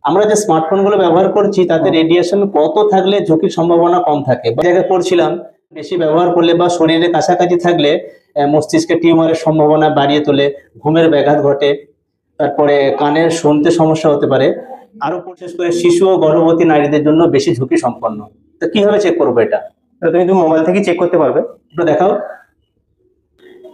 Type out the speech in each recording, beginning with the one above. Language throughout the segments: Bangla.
আমরা যে স্মার্টফোনগুলো ব্যবহার করছি তাতে রেডিয়েশন কত থাকলে ঝুঁকির সম্ভাবনা কম থাকে। জায়গায় পড়ছিলাম বেশি ব্যবহার করলে বা শরীরের কাছাকাছি থাকলে মস্তিষ্কে টিউমারের সম্ভাবনা বাড়িয়ে তোলে, ঘুমের ব্যাঘাত ঘটে, তারপরে কানের শুনতে সমস্যা হতে পারে। আরো বিশেষ করে শিশু ও গর্ভবতী নারীদের জন্য বেশি ঝুঁকি সম্পন্ন। তো কিভাবে চেক করবো এটা? তুমি মোবাইল থেকে চেক করতে পারবে। একটু দেখাও।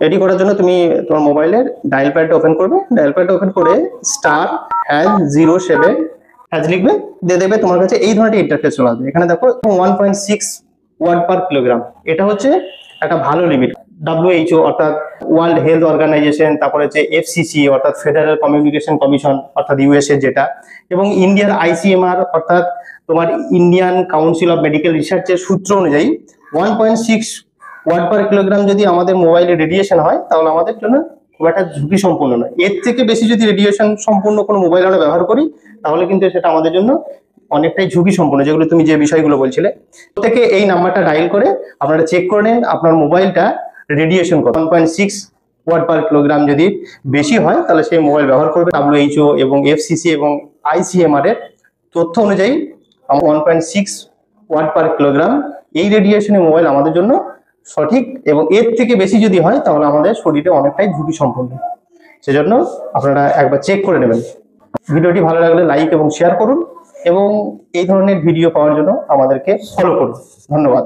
এটি করার জন্য তুমি তোমার মোবাইলের ডায়াল প্যাডটা ওপেন করবে। ডায়াল প্যাডটা ওপেন করে *#07# লিখবে, দিয়ে দেখবে তোমার কাছে এই ধরনের ইন্টারফেস চলে আসবে। এখানে দেখো 1.6 ওয়াট পার কিলোগ্রাম, এটা হচ্ছে একটা ভালো লিমিট। WHO অর্থাৎ ওয়ার্ল্ড হেলথ অর্গানাইজেশন, তারপরে হচ্ছে FCC অর্থাৎ ফেডারেল কমিউনিকেশন কমিশন অর্থাৎ USA যেটা, এবং ইন্ডিয়ার ICMR অর্থাৎ তোমার ইন্ডিয়ান কাউন্সিল অফ মেডিকেল রিসার্চের সূত্র অনুযায়ী 1.6 ওয়াট পার কিলোগ্রাম যদি আমাদের মোবাইলে রেডিয়েশন হয় তাহলে আমাদের জন্য খুব একটা ঝুঁকি সম্পূর্ণ নয়। এর থেকে বেশি যদি রেডিয়েশন সম্পূর্ণ কোনো মোবাইল আমরা ব্যবহার করি তাহলে কিন্তু সেটা আমাদের জন্য অনেকটাই ঝুঁকি সম্পন্ন, যেগুলো তুমি যে বিষয়গুলো বলছিলে। থেকে এই নাম্বারটা ডায়াল করে আপনারা চেক করে নিন আপনার মোবাইলটা রেডিয়েশন কত। 1.6 ওয়াট পার কিলোগ্রাম যদি বেশি হয় তাহলে সেই মোবাইল ব্যবহার করবে। WHO এবং FCC এবং ICMR এর তথ্য অনুযায়ী 1.6 ওয়াট পার কিলোগ্রাম এই রেডিয়েশনের মোবাইল আমাদের জন্য সঠিক, এবং এর থেকে বেশি যদি হয় তাহলে আমাদের শরীরে অনেকটাই ঝুঁকি সম্পন্ন। সেজন্য আপনারা একবার চেক করে নেবেন। ভিডিওটি ভালো লাগলে লাইক এবং শেয়ার করুন, এবং এই ধরনের ভিডিও পাওয়ার জন্য আমাদেরকে ফলো করুন। ধন্যবাদ।